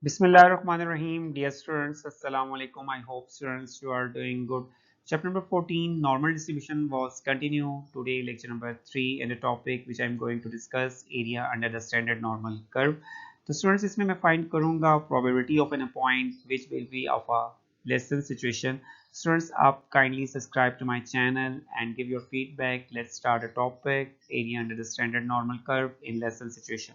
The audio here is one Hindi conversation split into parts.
Bismillahirrahmanirrahim. Dear students, Assalamu alaikum. I hope students you are doing good. Chapter number 14, normal distribution was continue. Today lecture number 3 and the topic which I am going to discuss area under the standard normal curve. तो students इसमें मैं find करूँगा probability of an point which will be of a lesson situation. Students आप kindly subscribe to my channel and give your feedback. Let's start a topic area under the standard normal curve in lesson situation.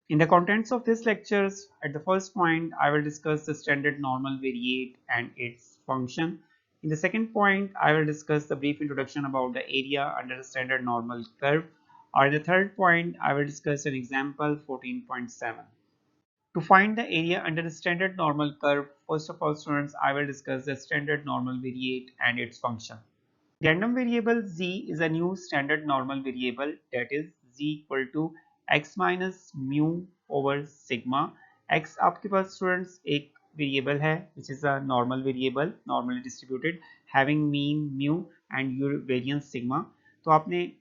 In the contents of this lectures, at the first point, I will discuss the standard normal variate and its function. In the second point, I will discuss the brief introduction about the area under the standard normal curve. Or in the third point, I will discuss an example 14.7. To find the area under the standard normal curve, first of all, students, I will discuss the standard normal variate and its function. Random variable z is a new standard normal variable, that is z equal to x minus mu over sigma. x आपके पास students एक variable है which is a normal variable, normally distributed, having mean mu and your variance sigma. तो आपने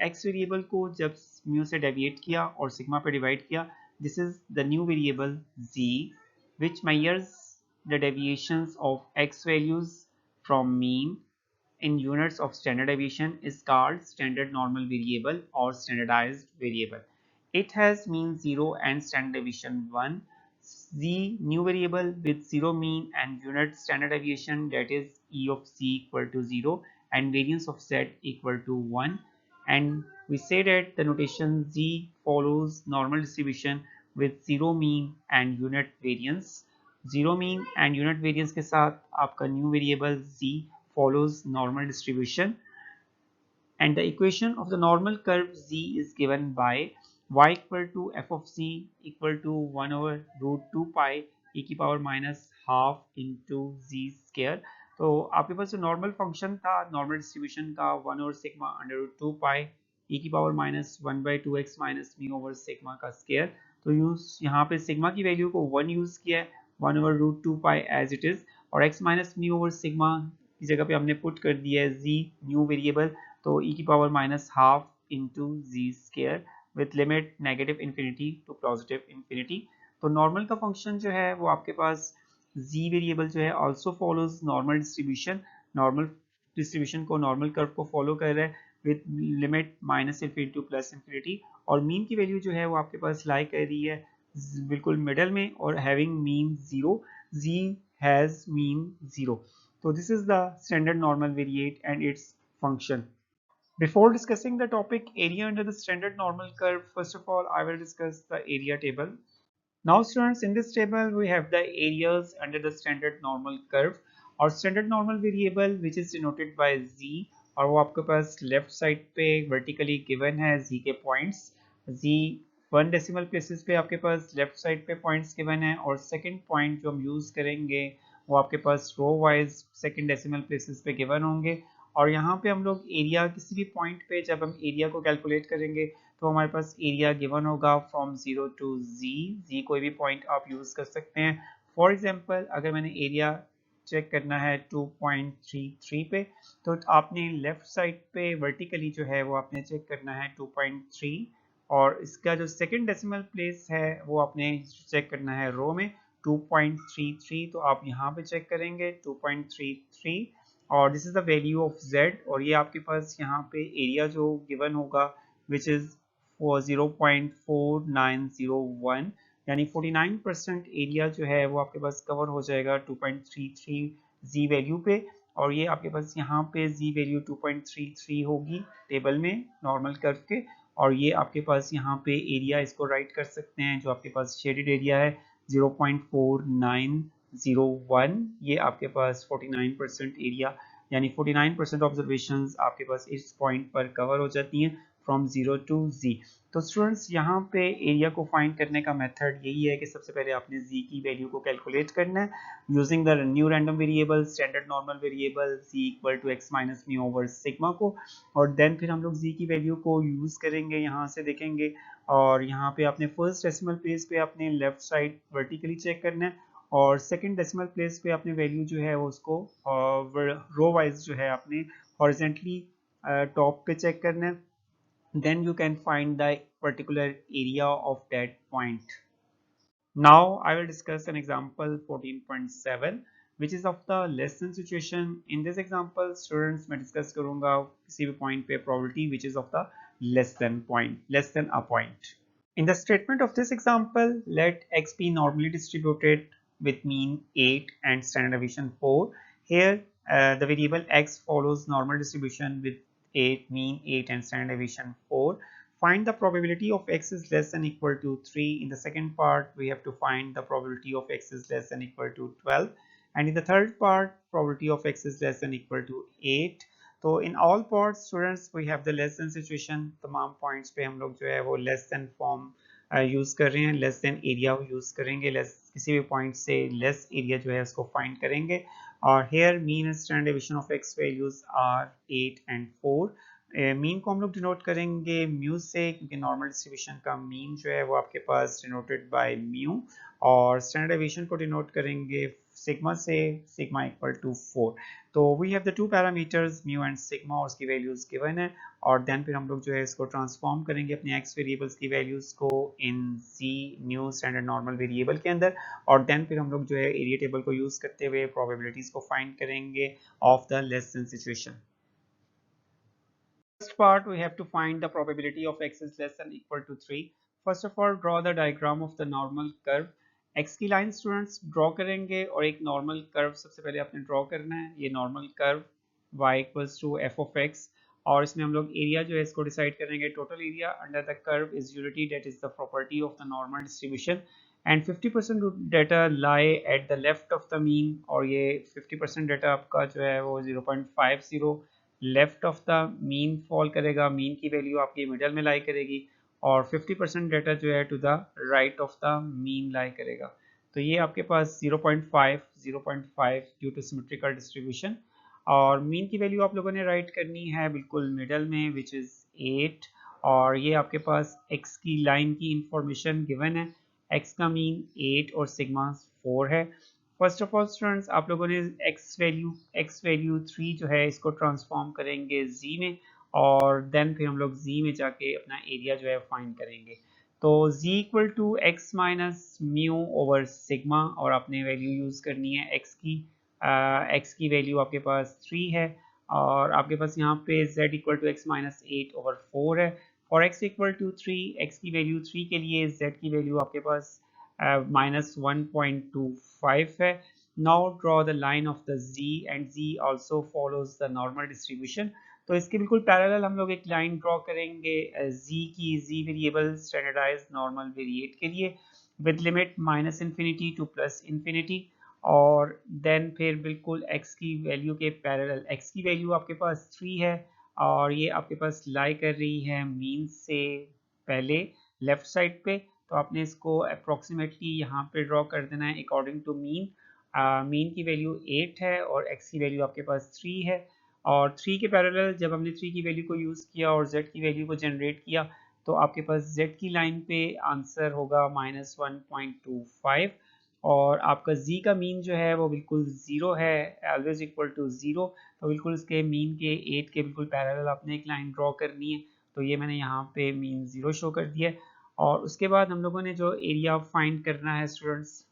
x variable को जब mu से deviate किया और sigma पे divide किया, this is the new variable z which measures the deviations of x values from mean in units of standard deviation is called standard normal variable or standardized variable. It has mean 0 and standard deviation 1. The new variable with 0 mean and unit standard deviation, that is E of z equal to 0 and variance of z equal to 1. And we say that the notation z follows normal distribution with 0 mean and unit variance. 0 mean and unit variance के साथ आपका new variable z follows normal distribution, and the equation of the normal curve z is given by y equal to f of z equal to 1 over root 2 pi e की power minus half into z square. तो आपके पास जो नॉर्मल फंक्शन था नॉर्मल डिस्ट्रीब्यूशन का 1 ओवर सिग्मा अंडर रूट 2 पाई e की power minus 1 by 2x minus mu over sigma का स्केयर. तो यूज यहाँ पे सिग्मा की वैल्यू को 1 यूज किया है, 1 over root 2 pi as it is, और x minus mu over sigma की जगह पे हमने पुट कर दिया है z न्यू वेरिएबल, तो e की power minus half into z square with limit negative infinity to positive infinity. तो नॉर्मल का फंक्शन जो है वो आपके पास z वेरिएबल जो है also follows normal distribution, normal distribution को नॉर्मल कर्व को फॉलो कर रहा है with limit minus infinity to plus infinity, और मीन की वैल्यू जो है वो आपके पास लाई कर रही है बिल्कुल मिडल में और having mean zero, z has mean zero. So this is the standard normal variate and its function. Before discussing the topic area under the standard normal curve, first of all I will discuss the area table. Now students, in this table we have the areas under the standard normal curve और standard normal variable which is denoted by z, और वो आपके पास लेफ्ट साइड पे वर्टिकली गिवन है z के पॉइंट्स. z 1 डेसिमल प्लेसेस पे आपके पास लेफ्ट साइड पे पॉइंट्स गिवन है, और सेकंड पॉइंट जो हम यूज करेंगे वो आपके पास row wise second decimal places पे गिवन होंगे. और यहाँ पे हम लोग एरिया किसी भी पॉइंट पे जब हम एरिया को कैलकुलेट करेंगे तो हमारे पास एरिया गिवन होगा फ्रॉम 0 टू जी कोई भी पॉइंट आप यूज कर सकते हैं. फॉर एग्जांपल अगर मैंने एरिया चेक करना है 2.33 पे, तो आपने लेफ्ट साइड पे वर्टिकली जो है वो आपने चेक करना है 2.3, और इसका जो सेकंड डेसिमल प्लेस है वो आपने चेक करना है रो में 2.33. तो आप यहाँ पे चेक करेंगे 2.33 और this is the value of z, और ये आपके पास यहाँ पे एरिया जो गिवन होगा विच इज 0.4901, यानी 49% एरिया जो है वो आपके पास कवर हो जाएगा 2.33 z वैल्यू पे. और ये आपके पास यहाँ पे z वैल्यू 2.33 होगी टेबल में नॉर्मल कर्व के, और ये आपके पास यहाँ पे एरिया इसको राइट कर सकते हैं जो आपके पास शेडेड एरिया है 0.4901, ये आपके पास 49% एरिया यानी 49% ऑब्जर्वेशंस आपके पास इस पॉइंट पर कवर हो जाती हैं फ्रॉम 0 टू z. तो स्टूडेंट्स यहाँ पे एरिया को फाइंड करने का मेथड यही है कि सबसे पहले आपने z की वैल्यू को कैलकुलेट करना है using the new random variable standard normal variable z equal to x minus mu over sigma को, और देन फिर हम लोग z की वैल्यू को यूज करेंगे, यहाँ से देखेंगे, और यहाँ पे आपने फर्स्ट डेसिमल प्लेस पे आपने लेफ्ट साइड वर्टिकली चेक करना है, और सेकंड डेसिमल प्लेस पे आपने वैल्यू जो है उसको रो वाइज जो है आपने हॉरिजॉन्टली टॉप पे चेक करना है. Then you can find the particular area of that point. Now I will discuss an example 14.7 which is of the less than situation. In this example students मैं discuss करूँगा किसी भी point पे probability which is of the less than a point. In the statement of this example, let x be normally distributed with mean 8 and standard deviation 4. Here, the variable x follows normal distribution with 8, mean 8 and standard deviation 4. Find the probability of x is less than equal to 3. In the second part, we have to find the probability of x is less than equal to 12. And in the third part, probability of x is less than equal to 8. तो in all points students we have the less than situation, तमाम पॉइंट्स पे हम लोग जो है वो लेस देन फॉर्म यूज़ कर रहे हैं, लेस देन एरिया यूज़ करेंगे, लेस किसी भी पॉइंट से लेस एरिया जो है उसको फाइंड करेंगे. और here mean and standard deviation of x values are 8 and 4. Mean को हम लोग डिनोट करेंगे म्यू से, क्योंकि नॉर्मल डिस्ट्रीब्यूशन का मीन जो है वो आपके पास डिनोटेड बाय म्यू, और स्टैंडर्ड डेविएशन को डिनोट करेंगे सिग्मा से, सिग्मा इक्वल टू 4. तो we have the two parameters mu and sigma, और उसकी वैल्यूज गिवन है. और देन फिर हम लोग जो है इसको ट्रांसफॉर्म करेंगे अपने एक्स वेरिएबल्स की वैल्यूज को इन जी न्यू स्टैंडर्ड नॉर्मल वेरिएबल के अंदर, और देन फिर हम लोग जो है एरिया टेबल को यूज करते हुए प्रोबेबिलिटीज को फाइंड करेंगे of the less than situation. First part we have to find the probability of x is less than equal to 3. First of all draw the diagram of the normal curve. x की लाइन स्टूडेंट्स ड्रॉ करेंगे और एक नॉर्मल कर्व सबसे पहले आपने ड्रॉ करना है. ये normal curve y equals to f of x, और इसमें हम लोग एरिया जो है इसको डिसाइड करेंगे. Total area under the curve is unity, that is the property of the normal distribution, and 50% data lie at the left of the mean, और ये 50% डेटा आपका जो है वो 0.50 left of the mean fall करेगा, मीन की वैल्यू आपकी मिडल में लाई करेगी, और 50% डेटा जो है to the right of the mean lie करेगा. तो ये आपके पास 0.5 ड्यू टू सिमेट्रिकल डिस्ट्रीब्यूशन, और मीन की वैल्यू आप लोगों ने राइट करनी है बिल्कुल मिडल में विच इज़ 8, और ये आपके पास x की लाइन की इंफॉर्मेशन गिवन है. x का मीन 8 और सिग्मा 4 है. फर्स्ट ऑफ ऑल स्टूडेंट्स आप लोगों ने x वैल्यू 3 जो है इसको ट्रांसफॉर्म करेंगे z में, और देन फिर हम लोग z में जाके अपना एरिया जो है फाइंड करेंगे. तो z equal to x minus mu over sigma, और आपने वैल्यू यूज़ करनी है x की वैल्यू आपके पास 3 है, और आपके पास यहाँ पे z equal to x minus 8 over 4 है. For x equal to 3, x की वैल्यू 3 के लिए z की वैल्यू आपके पास minus 1.25 है. Now draw the line of the z, and z also follows the normal distribution. तो इसके बिल्कुल पैरेलल हम लोग एक लाइन ड्रॉ करेंगे z की, z variable standardize normal variate के लिए, with limit minus infinity to plus infinity, और देन फिर बिल्कुल x की वैल्यू के पैरेलल. x की वैल्यू आपके पास 3 है, और ये आपके पास लाई कर रही है मीन से पहले लेफ्ट साइड पे, तो आपने इसको अप्रोक्सीमेटली यहाँ पे ड्रॉ कर देना है अकॉर्डिंग टू मीन. मीन की वैल्यू 8 है और x की वैल्यू आपके पास 3 है, और 3 के पैरेलल जब हमने 3 की वैल्यू को यूज़ किया और z की वैल्यू को जनरेट किया, तो आपके पास z की लाइन पे आंसर होगा -1.25, और आपका z का मीन जो है वो बिल्कुल 0 है, ऑलवेज इक्वल टू 0. तो बिल्कुल इसके मीन के 8 के बिल्कुल पैरेलल आपने एक लाइन ड्रॉ करनी है. तो ये मैंने यहाँ पे मीन 0 शो कर दिया है. और उसके बाद हम लोगों ने जो एरिया फाइंड करना है students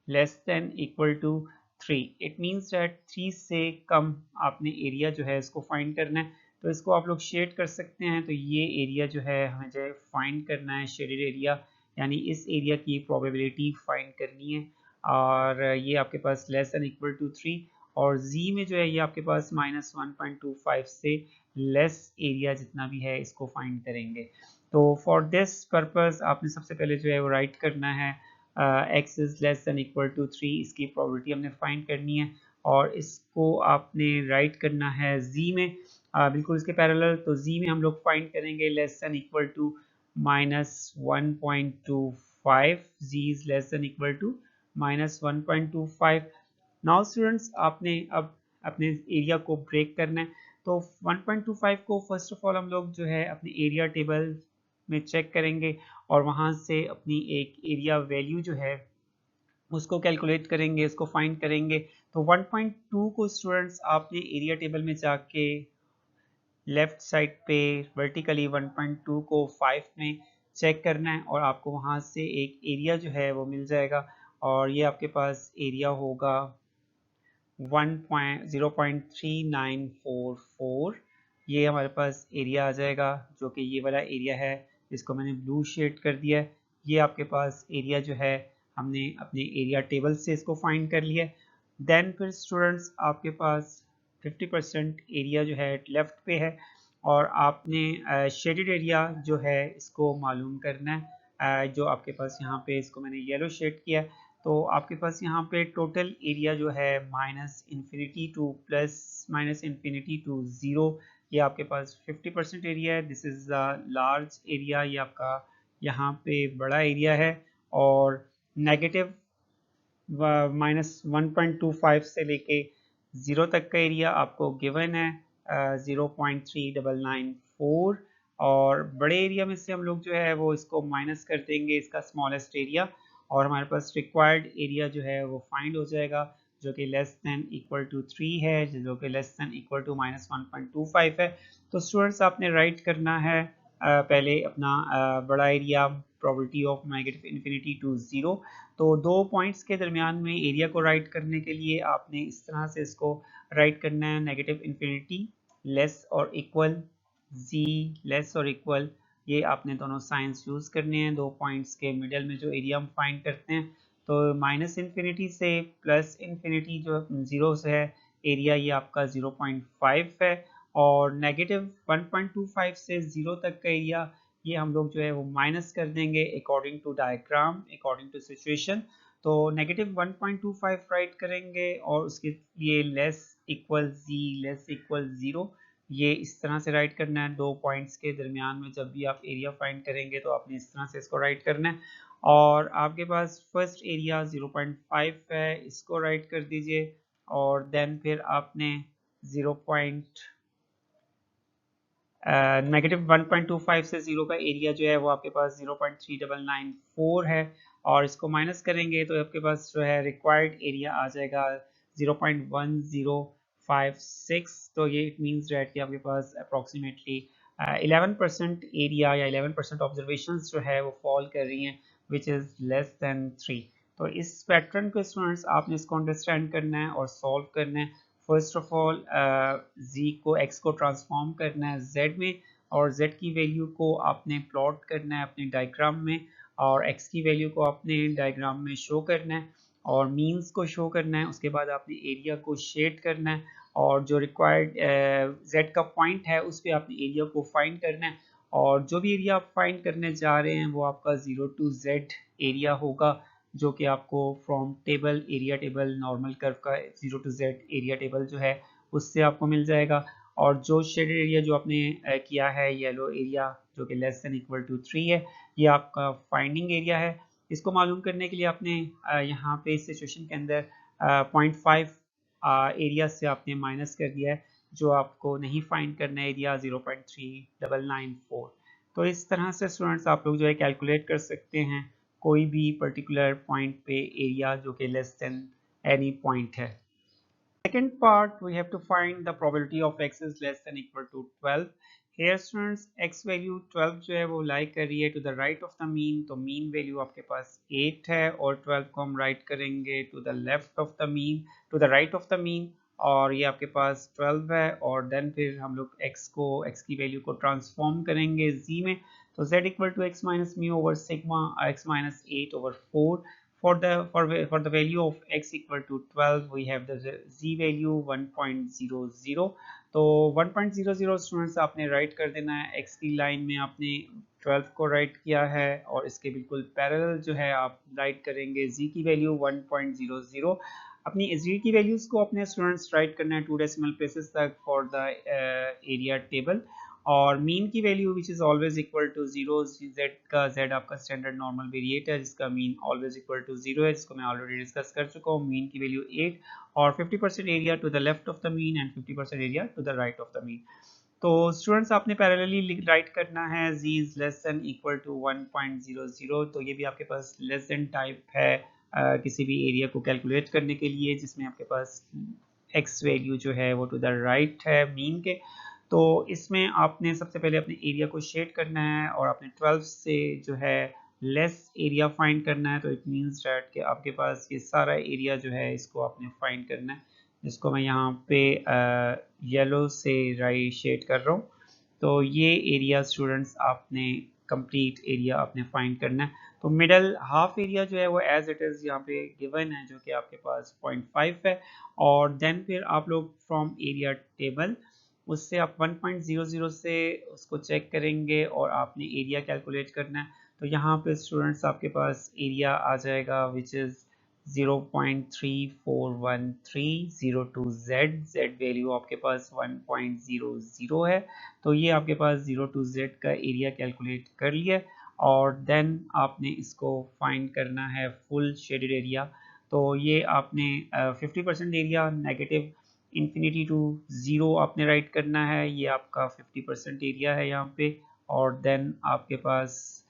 less than equal to 3, it means that 3 से कम आपने एरिया जो है इसको फाइंड करना है. तो इसको आप लोग शेड कर सकते हैं. तो ये एरिया जो है हमें जो है फाइंड करना है, शेडेड एरिया, यानी इस एरिया की प्रोबेबिलिटी फाइंड करनी है, और ये आपके पास लेस देन इक्वल टू 3, और z में जो है ये आपके पास -1.25 से लेस एरिया जितना भी है इसको फाइंड करेंगे. तो फॉर दिस पर्पस आपने सबसे पहले जो है वो राइट करना है x is less than equal to 3, इसकी प्रोबेबिलिटी हमने फाइंड करनी है, और इसको आपने राइट करना है z में बिल्कुल इसके पैरेलल. तो z में हम लोग फाइंड करेंगे less than equal to -1.25, z is less than equal to -1.25. Now students आपने अब अपने एरिया को ब्रेक करना है. तो 1.25 को फर्स्ट ऑफ ऑल हम लोग जो है अपने एरिया टेबल में चेक करेंगे, और वहाँ से अपनी एक एरिया वैल्यू जो है उसको कैलकुलेट करेंगे, उसको फाइंड करेंगे. तो 1.2 को स्टूडेंट्स आपने एरिया टेबल में जाके लेफ्ट साइड पे वर्टिकली 1.2 को 5 में चेक करना है और आपको वहाँ से एक एरिया जो है वो मिल जाएगा और ये आपके पास एरिया होगा 0.3944। ये हमारे पास एरिया आ जाएगा जो कि ये वाला एरिया है जिसको मैंने ब्लू शेड कर दिया है। ये आपके पास एरिया जो है हमने अपने एरिया टेबल से इसको फाइंड कर लिया। देन फिर स्टूडेंट्स आपके पास 50% एरिया जो है लेफ्ट पे है और आपने शेडेड एरिया जो है इसको मालूम करना है। जो आपके पास यहाँ पे इसको मैंने येलो शेड किया है तो आपके पास यहाँ पे टोटल एरिया जो है minus infinity to plus minus infinity to zero, ये आपके पास 50% एरिया है। This is the large area, ये आपका यहाँ पे बड़ा एरिया है। और नेगेटिव -1.25 से लेके 0 तक का एरिया आपको गिवन है 0.3994। और बड़े एरिया में से हम लोग जो है वो इसको माइनस कर देंगे इसका स्मॉलेस्ट एरिया और हमारे पास रिक्वायर्ड एरिया जो है वो फाइंड हो जाएगा जो कि लेस देन इक्वल टू 3 है, जो कि लेस देन इक्वल टू -1.25 है। तो स्टूडेंट्स आपने राइट करना है पहले अपना बड़ा area probability of negative infinity to 0। तो दो पॉइंट्स के दरमियान में एरिया को राइट करने के लिए आपने इस तरह से इसको राइट करना है, नेगेटिव इन्फिनिटी लेस और इक्वल जी लेस और इक्वल, ये आपने दोनों साइंस यूज़ करने हैं। दो पॉइंट्स के मिडल में जो एरिया हम फाइंड करते हैं तो माइनस इन्फिनिटी से प्लस इन्फिनिटी जो 0 से है एरिया ये आपका 0.5 है और नेगेटिव 1.25 से 0 तक का एरिया ये हम लोग जो है वो माइनस कर देंगे according to diagram, according to situation. तो नेगेटिव 1.25 राइट करेंगे और उसके लिए less equal z less equal 0, ये इस तरह से राइट करना है। दो पॉइंट्स के दरमियान में जब भी आप एरिया फाइंड करेंगे तो आपने इस तरह से इसको राइट करना है। और आपके पास फर्स्ट एरिया 0.5 है, इसको राइट कर दीजिए और देन फिर आपने 0. नेगेटिव 1.25 से 0 का एरिया जो है वो आपके पास 0.3994 है और इसको माइनस करेंगे तो आपके पास जो है रिक्वायर्ड एरिया आ जाएगा 0.1056। तो ये इट मीन्स डेट कि आपके पास अप्रॉक्सीमेटली 11% एरिया या 11% ऑब्जर्वेशंस जो है वो फॉल कर रही हैं विच इज़ लेस दैन 3। तो इस पैटर्न को स्टूडेंट्स आपने इसको अंडरस्टैंड करना है और सॉल्व करना है। फर्स्ट ऑफ ऑल z को x को ट्रांसफॉर्म करना है z में और z की वैल्यू को आपने प्लॉट करना है अपने डायग्राम में और x की वैल्यू को अपने डायग्राम में शो करना है और मीन्स को शो करना है। उसके बाद आपने एरिया को शेड करना है और जो रिक्वायर्ड z का पॉइंट है उस पर आपने एरिया को फाइंड करना है और जो भी एरिया आप फाइंड करने जा रहे हैं वो आपका 0 to z एरिया होगा जो कि आपको from table area table normal curve का 0 to z एरिया टेबल जो है उससे आपको मिल जाएगा। और जो शेडेड एरिया जो आपने किया है येलो एरिया जो कि लेस देन इक्वल टू 3 है, ये आपका फाइंडिंग एरिया है। इसको मालूम करने के लिए आपने यहाँ पे इस सिचुएशन के अंदर 0.5 एरिया से आपने माइनस कर दिया है जो आपको नहीं फाइंड करना है एरिया 0.3994। तो इस तरह से स्टूडेंट्स आप लोग जो है कैलकुलेट कर सकते हैं कोई भी पर्टिकुलर पॉइंट पे एरिया जो कि लेस देन एनी पॉइंट है। Second part, we have to find the probability of x is less than equal to 12. Here students x value 12 जो है वो lie कर रही है to the right of the mean, तो mean value आपके पास 8 है और 12 को हम write करेंगे to the left of the mean, to the right of the mean और ये आपके पास 12 है और then फिर हम लोग x की वैल्यू को ट्रांसफॉर्म करेंगे z में तो z equal to x minus mu over sigma x minus 8 over 4। For the value of x equal to 12 we have the z value 1.00। तो 1.00 स्टूडेंट्स आपने राइट कर देना है। x की लाइन में आपने 12 को राइट किया है और इसके बिल्कुल पैरेलल जो है आप राइट करेंगे z की वैल्यू 1.00। अपनी z की वैल्यूज को अपने स्टूडेंट्स राइट करना है 2 डेसिमल प्लेसेस तक फॉर द एरिया टेबल और मीन की value which is always equal to 0, z का z आपका स्टैंडर्ड नॉर्मल वेरिएट है जिसका मीन ऑलवेज इक्वल टू 0 है, जिसको मैं ऑलरेडी डिस्कस कर चुका हूँ। मीन की वैल्यू 8 और 50% area to the left of the mean and 50% area to the right of the mean. तो स्टूडेंट्स आपने पैरेलली राइट करना है z is less than equal to 1.00। तो ये भी आपके पास लेस देन टाइप है किसी भी एरिया को कैलकुलेट करने के लिए जिसमें आपके पास x वैल्यू जो है वो टू द राइट है मीन के। तो इसमें आपने सबसे पहले अपने एरिया को शेड करना है और आपने 12 से जो है लेस एरिया फाइंड करना है। तो इट मीन्स डैट कि आपके पास ये सारा एरिया जो है इसको आपने फाइंड करना है, जिसको मैं यहाँ पे येलो से राइट शेड कर रहा हूँ। तो ये एरिया स्टूडेंट्स आपने कंप्लीट एरिया आपने फाइंड करना है। तो मिडल हाफ एरिया जो है वो एज इट इज़ यहाँ पे गिवन है, जो कि आपके पास 0.5 है। और देन फिर आप लोग फ्रॉम एरिया टेबल उससे आप 1.00 से उसको चेक करेंगे और आपने एरिया कैलकुलेट करना है। तो यहाँ पे स्टूडेंट्स आपके पास एरिया आ जाएगा विच इज़ 0.341302 Z वैल्यू आपके पास 1.00 है। तो ये आपके पास 02 Z का एरिया कैलकुलेट कर लिया और देन आपने इसको फाइंड करना है फुल शेडेड एरिया। तो ये आपने 50% area negative infinity to zero आपने राइट करना है, ये आपका 50% एरिया है यहाँ पे। और देन आपके पास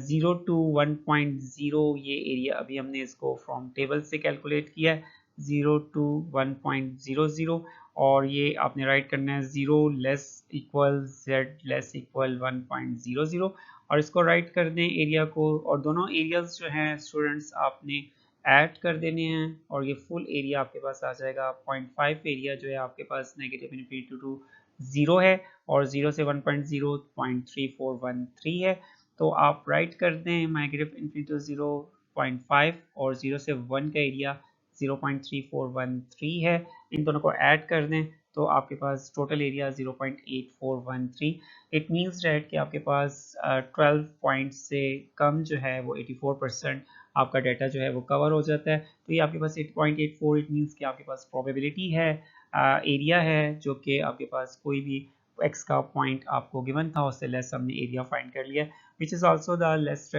0 to 1.0 ये एरिया अभी हमने इसको फ्रॉम टेबल से कैलकुलेट किया है, 0 to 1.00। और ये आपने राइट करना है 0 less equal Z less equal 1.00 और इसको राइट कर दें एरिया को। और दोनों एरियाज जो हैं स्टूडेंट्स आपने ऐड कर देने हैं और ये फुल एरिया आपके पास आ जाएगा 0.5 एरिया जो है आपके पास नेगेटिव इन्फिनिटी टू ज़ीरो है और 0 से 1.0 0.3413 है। तो आप राइट कर दें नेगेटिव इन्फिनिटी टू 0.5 और 0 से 1 का एरिया 0.3413 है। इन दोनों को ऐड कर दें तो आपके पास total area 0.8413। It means that कि आपके पास 12 पॉइंट से कम जो है वो 84% आपका डाटा जो है वो कवर हो जाता है। तो ये आपके पास 8.84, इट मीन्स कि आपके पास प्रोबेबिलिटी है, एरिया है जो कि आपके पास कोई भी एक्स का पॉइंट आपको गिवन था उससे लेस हमने एरिया फाइंड कर लिया, which is also the less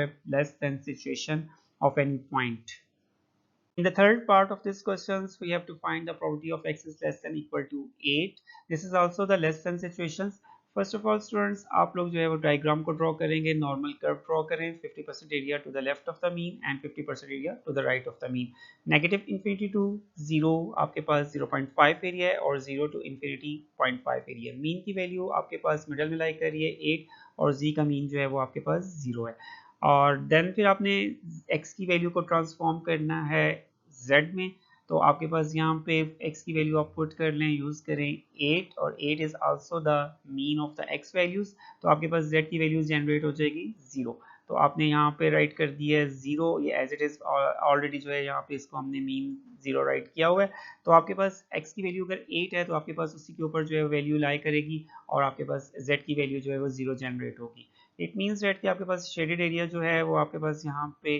than situation of any point. In the third part of this questions, we have to find the probability of x is less than equal to 8. This is also the less than situations. First of all students, आप लोग जो है वो डायग्राम को ड्रॉ करेंगे, नॉर्मल कर्व ड्रॉ करें, 50% area to the left of the mean and 50% area to the right of the mean. Negative infinity to 0 आपके पास 0.5 एरिया है और 0 टू इन्फिनिटी 0.5 एरिया। मीन की वैल्यू आपके पास मिडल में लाई कर रही है 8 और z का मीन जो है वो आपके पास 0 है। और देन फिर आपने x की वैल्यू को ट्रांसफॉर्म करना है z में। तो आपके पास यहाँ पे x की वैल्यू आप पुट कर लें, यूज़ करें 8 और 8 is also the mean of the x values. तो आपके पास z की वैल्यूज जनरेट हो जाएगी 0। तो आपने यहाँ पे राइट कर दिया है 0, ये एज इट इज़ ऑलरेडी जो है यहाँ पे इसको हमने मीन 0 राइट किया हुआ है। तो आपके पास x की वैल्यू अगर 8 है तो आपके पास उसी के ऊपर जो है वैल्यू लाई करेगी और आपके पास z की वैल्यू जो है वो 0 जनरेट होगी। इट मीन्स दैट कि आपके पास शेडेड एरिया जो है वो आपके पास यहाँ पे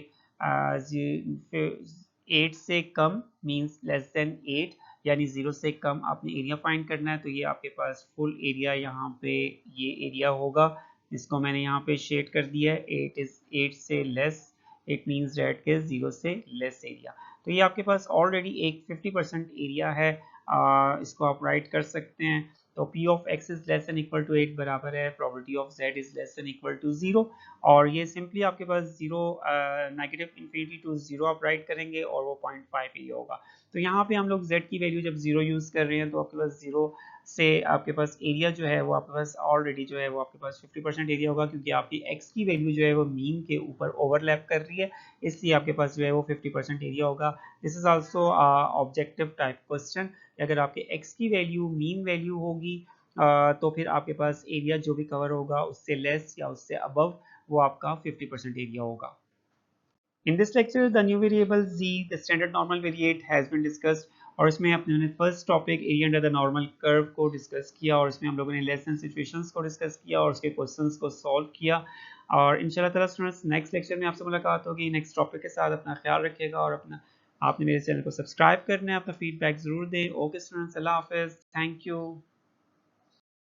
8 से कम मीन्स लेस देन 8, यानी 0 से कम आपने एरिया फाइंड करना है। तो ये आपके पास फुल एरिया यहाँ पे ये एरिया होगा जिसको मैंने यहाँ पे शेड कर दिया है। 8 से लेस, इट मीन्स डैट के 0 से लेस एरिया। तो ये आपके पास ऑलरेडी एक 50% एरिया है, इसको आप राइट कर सकते हैं। तो P of x is less than equal to 8 बराबर है probability of z is less than equal to 0। और ये सिंपली आपके पास 0 नेगेटिव इन्फिनिटी टू 0 आप राइट करेंगे और वो 0.5 ही होगा। तो यहाँ पे हम लोग z की वैल्यू जब 0 यूज़ कर रहे हैं तो आपके पास 0 से आपके पास एरिया जो है वो आपके पास ऑलरेडी जो है वो आपके पास 50% एरिया होगा, क्योंकि आपकी x की वैल्यू जो है वो मीन के ऊपर ओवरलैप कर रही है, इसलिए आपके पास जो है वो 50% एरिया होगा। This is also objective type question. अगर आपके x की वैल्यू मीन वैल्यू होगी तो फिर आपके पास एरिया जो भी कवर होगा उससे लेस या उससे अबव वो आपका 50% एरिया होगा। In this lecture, the new variable z, the standard normal variate has been discussed। और इसमें अपने first topic area under the normal curve को डिस्कस किया और इसमें हम लोगों ने लेस देन सिचुएशंस को डिस्कस किया और उसके क्वेश्चंस को सॉल्व किया। और इंशाल्लाह ताला स्टूडेंट्स नेक्स्ट लेक्चर में आपसे मुलाकात होगी नेक्स्ट टॉपिक के साथ। अपना ख्याल रखिएगा और अपना आपने मेरे चैनल को सब्सक्राइब करना है, अपना फीडबैक ज़रूर दें। ओके स्टूडेंट्स, अल्लाह हाफिज़, थैंक यू।